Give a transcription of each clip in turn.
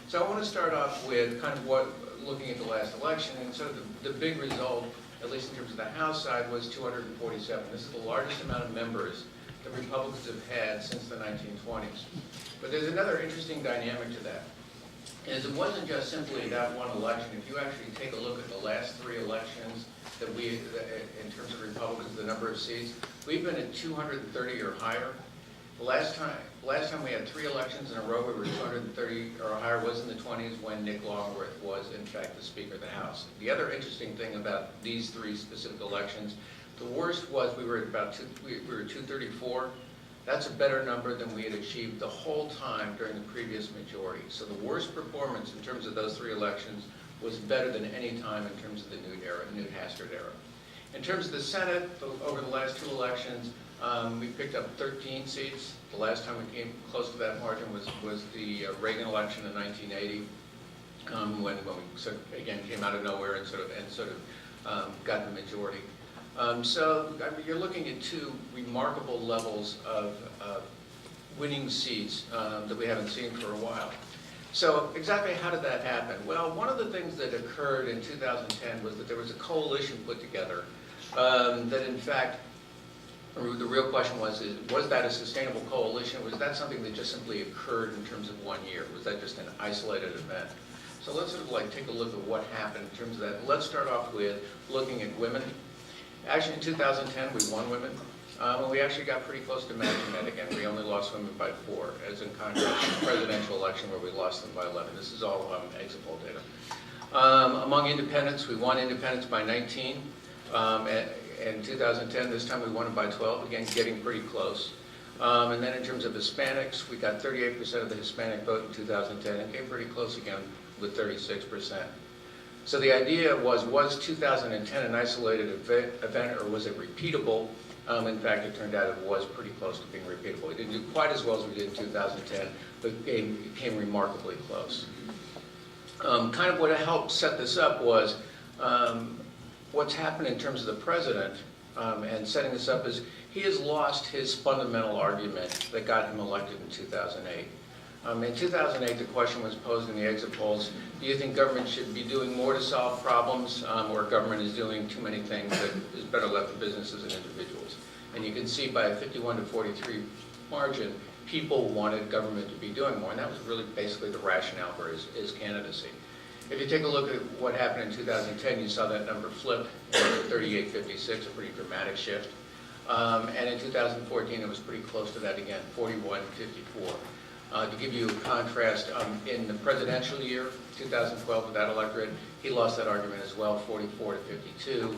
So I want to start off with kind of looking at the last election, and sort of the big result, at least in terms of the House side, was 247. This is the largest amount of members that Republicans have had since the 1920s. But there's another interesting dynamic to that. And it wasn't just simply that one election. If you actually take a look at the last three elections that in terms of Republicans, the number of seats, we've been at 230 or higher. The last time we had three elections in a row, we were 230 or higher, was in the 20s when Nick Longworth was, in fact, the Speaker of the House. The other interesting thing about these three specific elections, the worst was we were at about we were 234. That's a better number than we had achieved the whole time during the previous majority. So the worst performance in terms of those three elections was better than any time in terms of the Newt-Hastert era. In terms of the Senate, over the last two elections, we picked up 13 seats. The last time we came close to that margin was the Reagan election in 1980, when we sort of, again, came out of nowhere and sort of got the majority. So I mean, you're looking at two remarkable levels of winning seats that we haven't seen for a while. So exactly how did that happen? Well, one of the things that occurred in 2010 was that there was a coalition put together that, in fact, the real question was that a sustainable coalition? Was that something that just simply occurred in terms of 1 year? Was that just an isolated event? So let's sort of like take a look at what happened in terms of that. Let's start off with looking at women. Actually, in 2010, we won women. And we actually got pretty close to matching that again. We only lost women by 4, as in contrast to the presidential election where we lost them by 11. This is all exit poll data. Among independents, we won independents by 19. In 2010, this time we won it by 12, again, getting pretty close. And then in terms of Hispanics, we got 38% of the Hispanic vote in 2010 and came pretty close again with 36%. So the idea was 2010 an isolated event or was it repeatable? In fact, it turned out it was pretty close to being repeatable. We didn't do quite as well as we did in 2010, but it came remarkably close. Kind of what helped set this up was what's happened in terms of the president and setting this up is he has lost his fundamental argument that got him elected in 2008. In 2008, the question was posed in the exit polls, do you think government should be doing more to solve problems or government is doing too many things that is better left to businesses and individuals? And you can see by a 51 to 43 margin, people wanted government to be doing more. And that was really basically the rationale for his candidacy. If you take a look at what happened in 2010, you saw that number flip to 38-56, a pretty dramatic shift. And in 2014, it was pretty close to that again, 41-54. To give you a contrast, in the presidential year, 2012, with that electorate, he lost that argument as well, 44-52.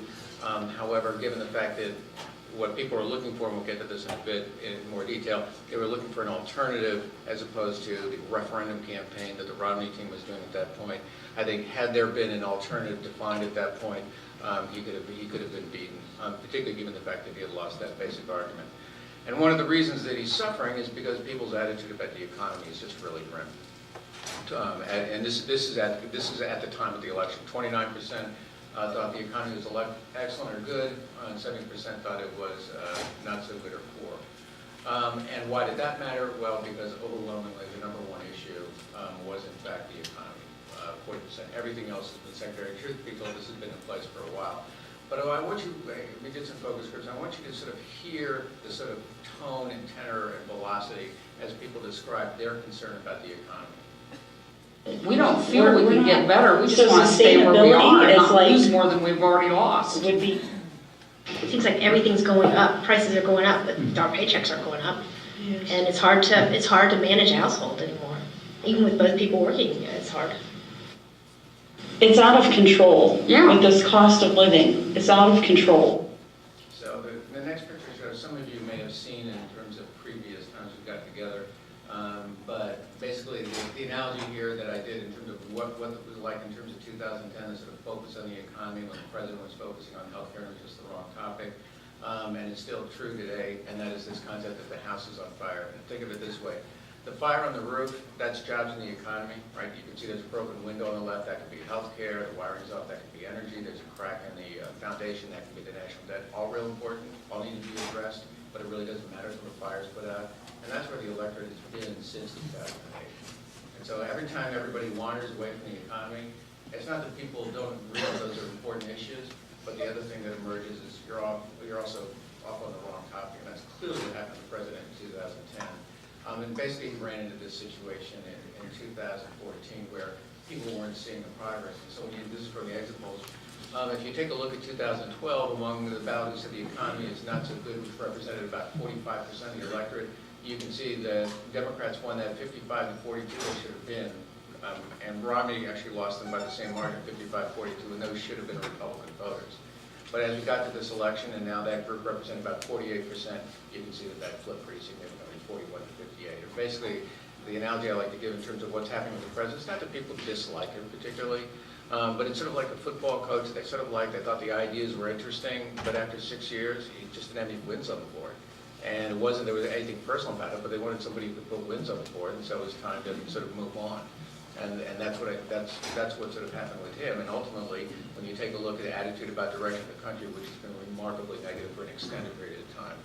However, given the fact that what people are looking for, and we'll get to this in a bit in more detail, they were looking for an alternative as opposed to the referendum campaign that the Romney team was doing at that point. I think had there been an alternative defined at that point, he could have been beaten, particularly given the fact that he had lost that basic argument. And one of the reasons that he's suffering is because people's attitude about the economy is just really grim. And this is at the time of the election. 29% thought the economy was excellent or good, and 70% thought it was not so good or poor. And why did that matter? Well, because overwhelmingly the number one issue was in fact the economy. 40%. Everything else has been secondary. Truth be told, this has been in place for a while. But I want you, we did some focus groups, I want you to sort of hear the sort of tone and tenor and velocity as people describe their concern about the economy. We don't feel we can get better, we just want to stay where we are and not lose more than we've already lost. Would be, it seems like everything's going up, prices are going up, but our paychecks aren't going up. Yes. And it's hard to manage a household anymore. Even with both people working, it's hard. It's out of control. Yeah. With this cost of living, it's out of control. So the next picture shows, some of you may have seen in terms of previous times we got together, but basically the analogy here that I did in terms of what it was like in terms of 2010, the sort of focus on the economy when the president was focusing on healthcare was just the wrong topic, and it's still true today, and that is this concept that the house is on fire. And think of it this way. The fire on the roof, that's jobs in the economy, right? You can see there's a broken window on the left, that could be healthcare, the wiring's off, that could be energy, there's a crack in the foundation, that could be the national debt. All real important, all need to be addressed, but it really doesn't matter until the fire's put out. And that's where the electorate has been since 2008. And so every time everybody wanders away from the economy, it's not that people don't realize those are important issues, but the other thing that emerges is you're also off on the wrong topic, and that's clearly what happened to the president in 2010. And basically he ran into this situation in 2014 where people weren't seeing the progress. And so this is from the exit polls. If you take a look at 2012, among the ballot who said the economy is not so good, which represented about 45% of the electorate, you can see that Democrats won that 55 to 42 they should have been. And Romney actually lost them by the same margin, 55-42, and those should have been Republican voters. But as we got to this election, and now that group represented about 48%, you can see that flipped pretty significantly, 41 to 58. And basically, the analogy I like to give in terms of what's happening with the president, it's not that people dislike him particularly, but it's sort of like a football coach. They thought the ideas were interesting, but after 6 years, he just didn't have any wins on the board. And it wasn't there was anything personal about it, but they wanted somebody who could put wins on the board, and so it was time to sort of move on. And that's what sort of happened with him. And ultimately, when you take a look at the attitude about direction of the country, which has been remarkably negative for an extended period of time,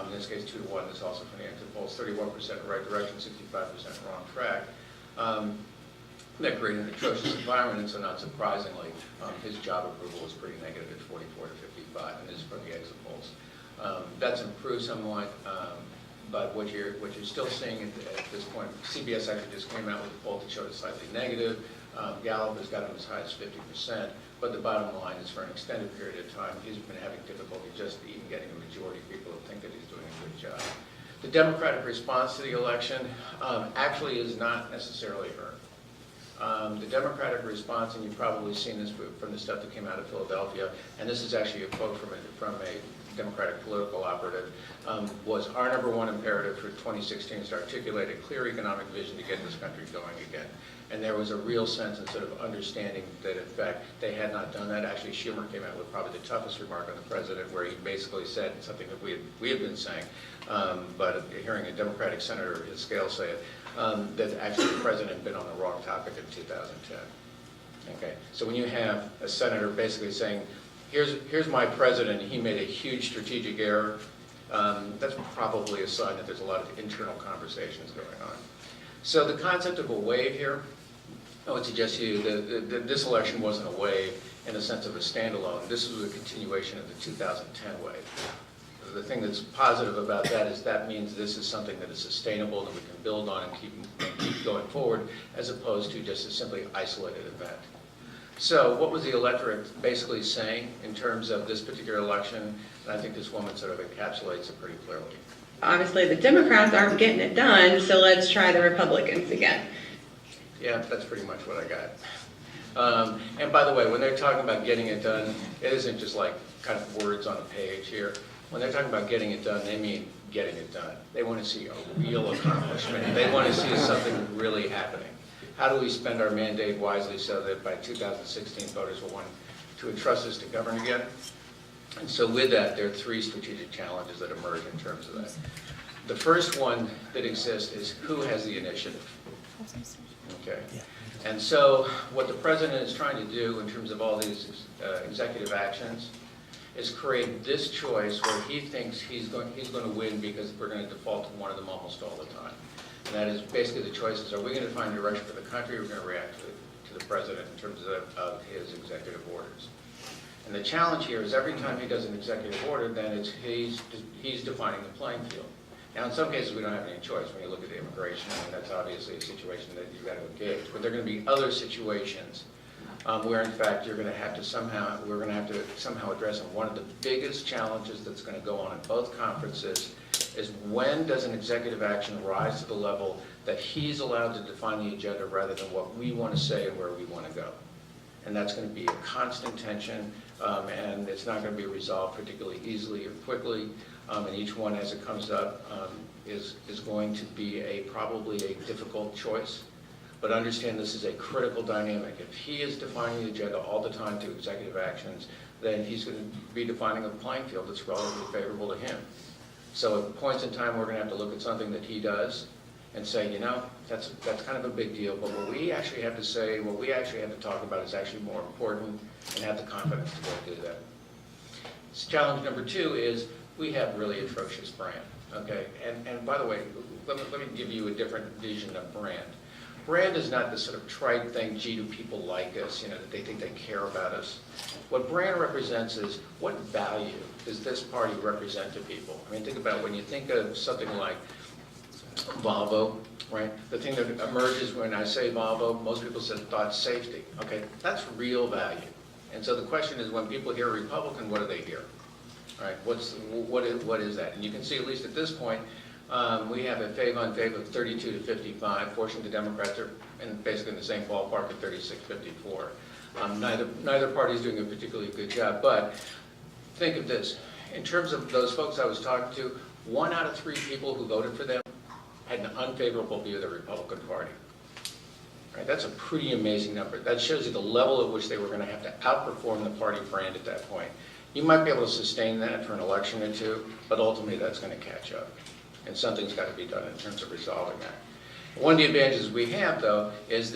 in this case 2-1, this also from the exit polls, 31% right direction, 65% wrong track. That created an atrocious environment, and so not surprisingly, his job approval was pretty negative at 44 to 55, and this is from the exit polls. That's improved somewhat, but what you're still seeing at this point, CBS actually just came out with a poll that showed it slightly negative. Gallup has got him as high as 50%, but the bottom line is for an extended period of time, he's been having difficulty just even getting a majority of people who think that he's doing a good job. The Democratic response to the election actually is not necessarily earned. The Democratic response, and you've probably seen this from the stuff that came out of Philadelphia, and this is actually a quote from a Democratic political operative, was our #1 imperative for 2016 is to articulate a clear economic vision to get this country going again. And there was a real sense and sort of understanding that, in fact, they had not done that. Actually, Schumer came out with probably the toughest remark on the president, where he basically said something that we had been saying, but hearing a Democratic senator of his scale say it, that actually the president had been on the wrong topic in 2010. Okay, so when you have a senator basically saying, here's my president, he made a huge strategic error, that's probably a sign that there's a lot of internal conversations going on. So the concept of a wave here, I would suggest to you that this election wasn't a wave in the sense of a standalone. This was a continuation of the 2010 wave. The thing that's positive about that is that means this is something that is sustainable, that we can build on and keep going forward, as opposed to just a simply isolated event. So what was the electorate basically saying in terms of this particular election? And I think this woman sort of encapsulates it pretty clearly. Obviously, the Democrats aren't getting it done, so let's try the Republicans again. Yeah, that's pretty much what I got. And by the way, when they're talking about getting it done, it isn't just like kind of words on a page here. When they're talking about getting it done, they mean getting it done. They want to see a real accomplishment. They want to see something really happening. How do we spend our mandate wisely so that by 2016 voters will want to entrust us to govern again? And so with that, there are 3 strategic challenges that emerge in terms of that. The first one that exists is who has the initiative? Okay. And so what the president is trying to do in terms of all these executive actions is create this choice where he thinks he's going to win because we're going to default to one of them almost all the time. And that is basically the choices. Are we going to find direction for the country, or are we going to react to the president in terms of his executive orders? And the challenge here is every time he does an executive order, then he's defining the playing field. Now, in some cases, we don't have any choice. When you look at the immigration, I mean, that's obviously a situation that you've got to engage. But there are going to be other situations where, in fact, we're going to have to somehow address them. One of the biggest challenges that's going to go on in both conferences is when does an executive action rise to the level that he's allowed to define the agenda rather than what we want to say and where we want to go. And that's going to be a constant tension, and it's not going to be resolved particularly easily or quickly. And each one, as it comes up, is going to be probably a difficult choice. But understand this is a critical dynamic. If he is defining the agenda all the time to executive actions, then he's going to be defining a playing field that's relatively favorable to him. So at points in time, we're going to have to look at something that he does and say, you know, that's kind of a big deal, but what we actually have to say, what we actually have to talk about is actually more important, and have the confidence to go do that. Challenge number 2 is we have really atrocious brand, okay? And by the way, let me give you a different vision of brand. Brand is not this sort of trite thing, gee, do people like us, that they think they care about us. What brand represents is what value does this party represent to people? I mean, think about when you think of something like Volvo, right? The thing that emerges when I say Volvo, most people thought safety. Okay, that's real value. And so the question is, when people hear Republican, what do they hear? Right? What is that? And you can see, at least at this point, we have a fave on fave of 32 to 55. Fortunately, the Democrats are basically in the same ballpark at 36-54. Neither party is doing a particularly good job. But think of this: in terms of those folks I was talking to, 1 out of 3 people who voted for them had an unfavorable view of the Republican Party. Right? That's a pretty amazing number. That shows you the level at which they were going to have to outperform the party brand at that point. You might be able to sustain that for an election or two, but ultimately that's going to catch up. And something's got to be done in terms of resolving that. One of the advantages we have, though, is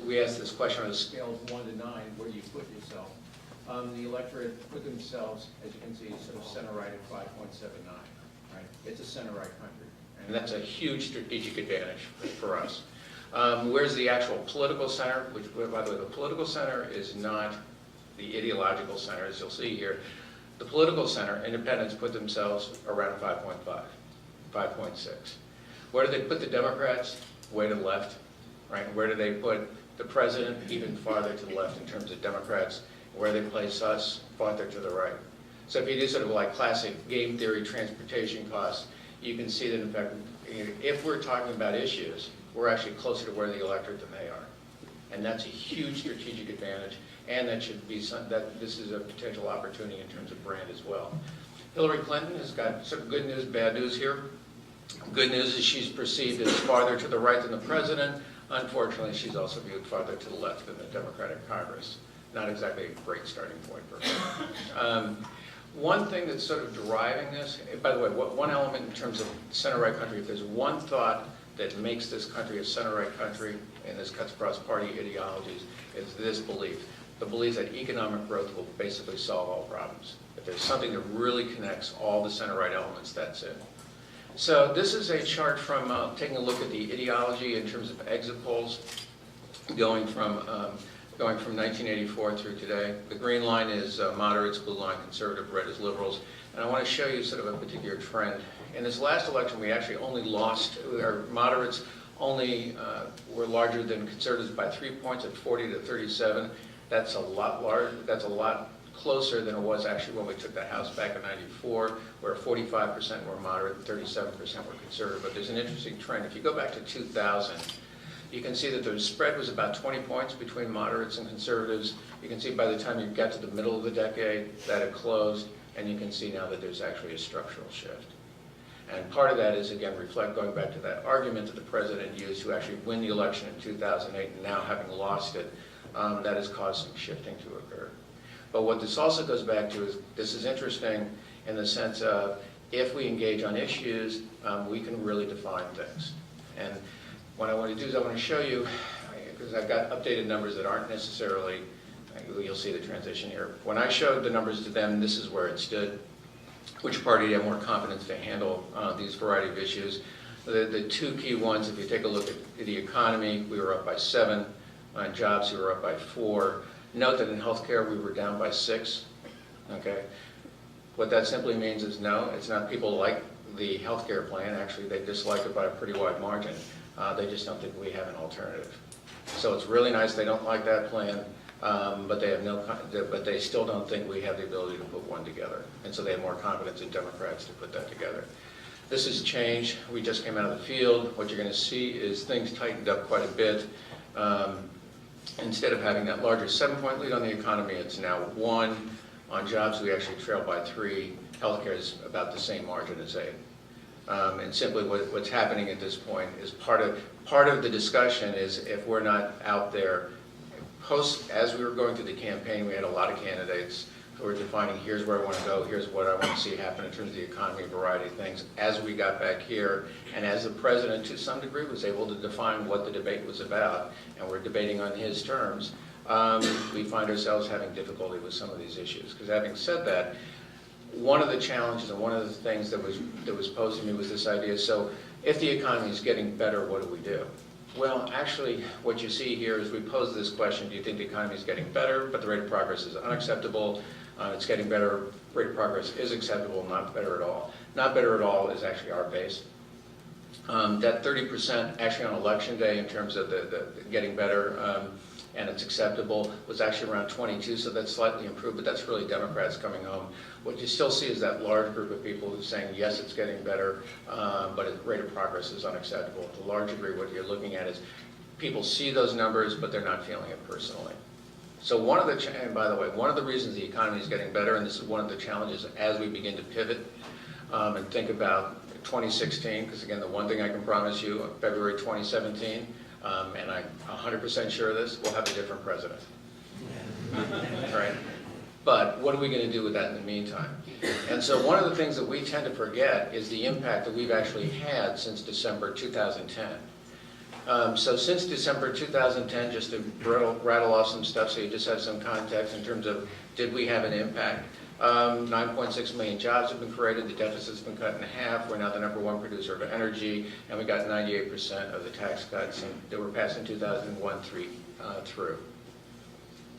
we ask this question on a scale of 1 to 9, where do you put yourself? The electorate put themselves, as you can see, sort of center-right at 5.79. Right? It's a center-right country. And that's a huge strategic advantage for us. Where's the actual political center? Which, by the way, the political center is not the ideological center, as you'll see here. The political center, independents, put themselves around 5.5, 5.6. Where do they put the Democrats? Way to the left, right? Where do they put the president? Even farther to the left in terms of Democrats. Where they place us? Farther to the right. So if you do sort of like classic game theory transportation costs, you can see that, in fact, if we're talking about issues, we're actually closer to where the electorate than they are. And that's a huge strategic advantage, and that should be this is a potential opportunity in terms of brand as well. Hillary Clinton has got some good news, bad news here. Good news is she's perceived as farther to the right than the president. Unfortunately, she's also viewed farther to the left than the Democratic Congress. Not exactly a great starting point for her. One thing that's sort of driving this, by the way, one element in terms of center-right country, if there's one thought that makes this country a center-right country, and this cuts across party ideologies, is this belief. The belief that economic growth will basically solve all problems. If there's something that really connects all the center-right elements, that's it. So this is a chart from taking a look at the ideology in terms of exit polls going from 1984 through today. The green line is moderates, blue line conservative, red is liberals. And I want to show you sort of a particular trend. In this last election, we actually only lost, our moderates only were larger than conservatives by 3 points at 40 to 37. That's a lot larger. That's a lot closer than it was actually when we took the House back in '94, where 45% were moderate and 37% were conservative. But there's an interesting trend. If you go back to 2000, you can see that the spread was about 20 points between moderates and conservatives. You can see by the time you got to the middle of the decade that it closed, and you can see now that there's actually a structural shift. And part of that is, again, going back to that argument that the president used to actually win the election in 2008, and now having lost it, that has caused some shifting to occur. But what this also goes back to is, this is interesting in the sense of, if we engage on issues, we can really define things. And what I want to do is I want to show you, because I've got updated numbers that aren't necessarily, you'll see the transition here. When I showed the numbers to them, this is where it stood. Which party had more confidence to handle these variety of issues? The two key ones, if you take a look at the economy, we were up by 7. On jobs, we were up by 4. Note that in healthcare, we were down by 6. Okay? What that simply means is, no, it's not people like the healthcare plan. Actually, they dislike it by a pretty wide margin. They just don't think we have an alternative. So it's really nice they don't like that plan, but they still don't think we have the ability to put one together. And so they have more confidence in Democrats to put that together. This has changed. We just came out of the field. What you're going to see is things tightened up quite a bit. Instead of having that larger 7-point lead on the economy, it's now 1. On jobs, we actually trail by 3. Healthcare is about the same margin as 8. And simply what's happening at this point is part of the discussion is, if we're not out there, as we were going through the campaign, we had a lot of candidates who were defining, here's where I want to go, here's what I want to see happen in terms of the economy, a variety of things. As we got back here, and as the president to some degree was able to define what the debate was about, and we're debating on his terms, we find ourselves having difficulty with some of these issues. Because having said that, one of the challenges and one of the things that was posed to me was this idea, so if the economy is getting better, what do we do? Well, actually, what you see here is we pose this question, do you think the economy is getting better, but the rate of progress is unacceptable? It's getting better, rate of progress is acceptable, not better at all. Not better at all is actually our base. That 30% actually on election day in terms of the getting better and it's acceptable was actually around 22, so that's slightly improved, but that's really Democrats coming home. What you still see is that large group of people who's saying, yes, it's getting better, but the rate of progress is unacceptable. To a large degree, what you're looking at is people see those numbers, but they're not feeling it personally. So one of the, and by the way, one of the reasons the economy is getting better, and this is one of the challenges as we begin to pivot and think about 2016, because again, the one thing I can promise you, February 2017, and I'm 100% sure of this, we'll have a different president. Right? But what are we going to do with that in the meantime? And so one of the things that we tend to forget is the impact that we've actually had since December 2010. So since December 2010, just to rattle off some stuff so you just have some context in terms of did we have an impact? 9.6 million jobs have been created, the deficit's been cut in half, we're now the #1 producer of energy, and we got 98% of the tax cuts that were passed in 2001 through.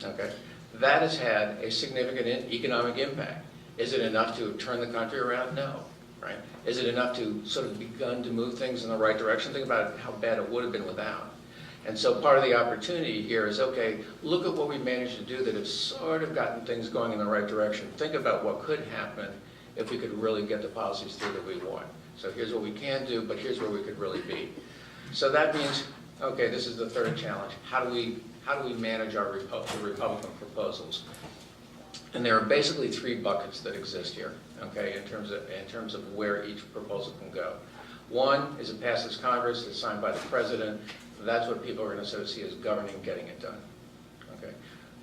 Okay, that has had a significant economic impact. Is it enough to turn the country around? No. Right? Is it enough to sort of begun to move things in the right direction? Think about how bad it would have been without. And so part of the opportunity here is, okay, look at what we managed to do that have sort of gotten things going in the right direction. Think about what could happen if we could really get the policies through that we want. So here's what we can do, but here's where we could really be. So that means, okay, this is the third challenge. How do we manage our Republican proposals? And there are basically three buckets that exist here, okay, in terms of where each proposal can go. One is it passes Congress, it's signed by the president. That's what people are going to sort of see as governing, getting it done. Okay.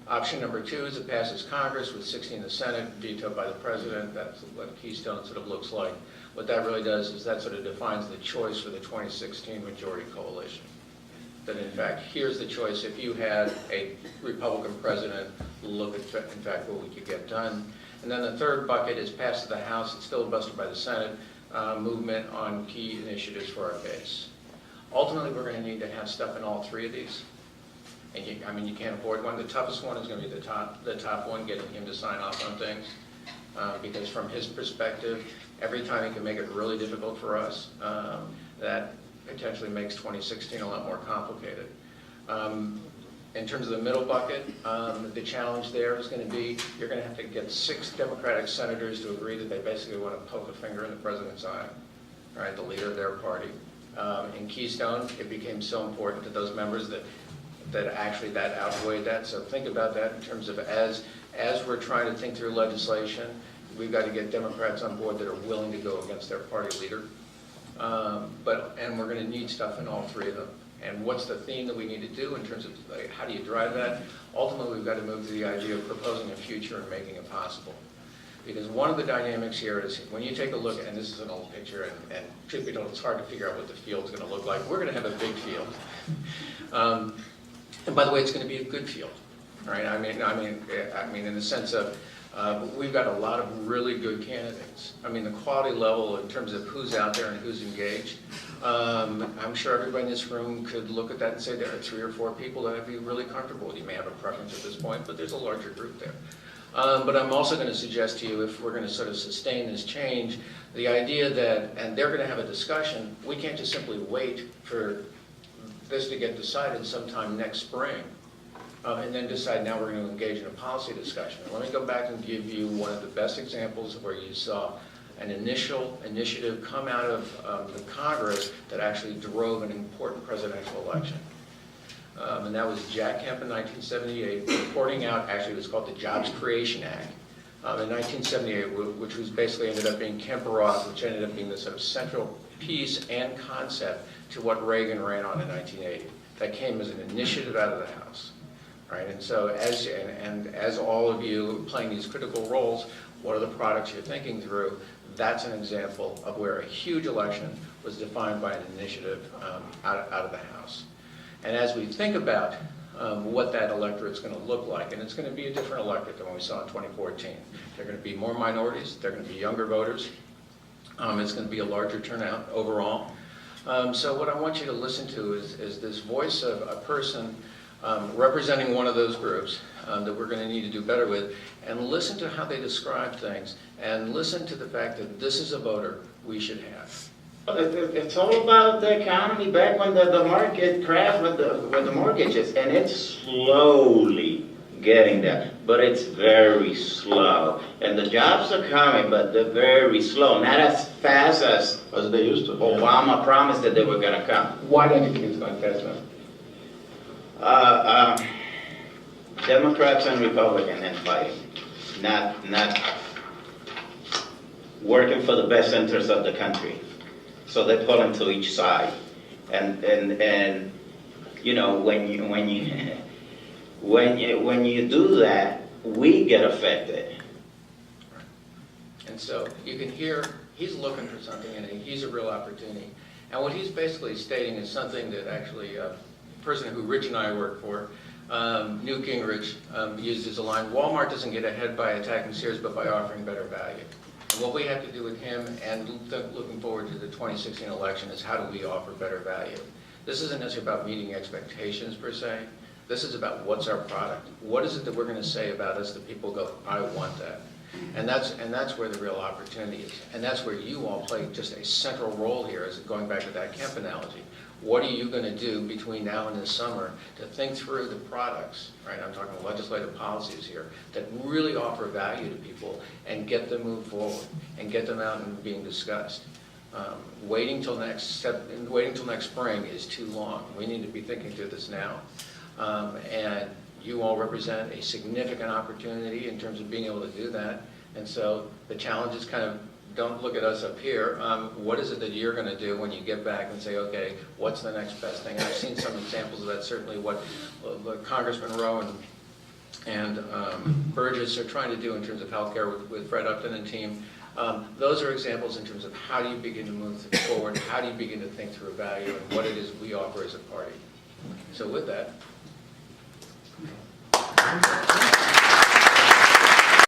Option number two is it passes Congress with 60 in the Senate, vetoed by the president. That's what Keystone sort of looks like. What that really does is that sort of defines the choice for the 2016 majority coalition. That in fact, here's the choice. If you had a Republican president, look at in fact what we could get done. And then the third bucket is passed to the House. It's filibustered by the Senate. Movement on key initiatives for our base. Ultimately, we're going to need to have stuff in all three of these. And you can't avoid one. The toughest one is going to be the top one, getting him to sign off on things. Because from his perspective, every time he can make it really difficult for us, that potentially makes 2016 a lot more complicated. In terms of the middle bucket, the challenge there is going to be, you're going to have to get 6 Democratic senators to agree that they basically want to poke a finger in the president's eye, right, the leader of their party. In Keystone, it became so important to those members that actually that outweighed that. So think about that in terms of as we're trying to think through legislation, we've got to get Democrats on board that are willing to go against their party leader. And we're going to need stuff in all three of them. And what's the theme that we need to do in terms of like, how do you drive that? Ultimately, we've got to move to the idea of proposing a future and making it possible. Because one of the dynamics here is when you take a look, and this is an old picture, and truth be told, it's hard to figure out what the field's going to look like. We're going to have a big field. And by the way, it's going to be a good field. Right? I mean, in the sense of we've got a lot of really good candidates. I mean, the quality level in terms of who's out there and who's engaged. I'm sure everybody in this room could look at that and say there are 3 or 4 people that I'd be really comfortable with. You may have a preference at this point, but there's a larger group there. But I'm also going to suggest to you, if we're going to sort of sustain this change, the idea that, and they're going to have a discussion, we can't just simply wait for this to get decided sometime next spring. And then decide now we're going to engage in a policy discussion. Let me go back and give you one of the best examples where you saw an initial initiative come out of the Congress that actually drove an important presidential election. And that was Jack Kemp in 1978 reporting out, actually it was called the Jobs Creation Act in 1978, which was basically ended up being Kemper-Roth, which ended up being the sort of central piece and concept to what Reagan ran on in 1980. That came as an initiative out of the House. Right, and so as all of you playing these critical roles, what are the products you're thinking through? That's an example of where a huge election was defined by an initiative out of the House. And as we think about what that electorate's going to look like, and it's going to be a different electorate than what we saw in 2014. There are going to be more minorities, there are going to be younger voters, it's going to be a larger turnout overall. So what I want you to listen to is this voice of a person representing one of those groups that we're going to need to do better with, and listen to how they describe things, and listen to the fact that this is a voter we should have. It's all about the economy back when the market crashed with the mortgages, and it's slowly getting there, but it's very slow. And the jobs are coming, but they're very slow, not as fast as they used to. Obama promised that they were gonna come. Why don't you think it's going fast enough? Democrats and Republicans and fighting, not working for the best interests of the country. So they pull into each side, and you know, when you do that, we get affected. And so you can hear he's looking for something, and he's a real opportunity. And what he's basically stating is something that actually a person who Rich and I work for, Newt Gingrich, used as a line: Walmart doesn't get ahead by attacking Sears, but by offering better value. And what we have to do with him, and looking forward to the 2016 election, is how do we offer better value? This isn't necessarily about meeting expectations per se. This is about what's our product. What is it that we're going to say about us that people go, I want that? And that's where the real opportunity is. And that's where you all play just a central role here, as going back to that Kemp analogy. What are you going to do between now and this summer to think through the products, right? I'm talking legislative policies here, that really offer value to people and get them moved forward and get them out and being discussed. Waiting till next spring is too long. We need to be thinking through this now. And you all represent a significant opportunity in terms of being able to do that. And so the challenge is kind of, don't look at us up here. What is it that you're going to do when you get back and say, okay, what's the next best thing? I've seen some examples of that, certainly what Congressman Rowe and Burgess are trying to do in terms of healthcare with Fred Upton and team. Those are examples in terms of how do you begin to move forward, how do you begin to think through value and what it is we offer as a party. So with that.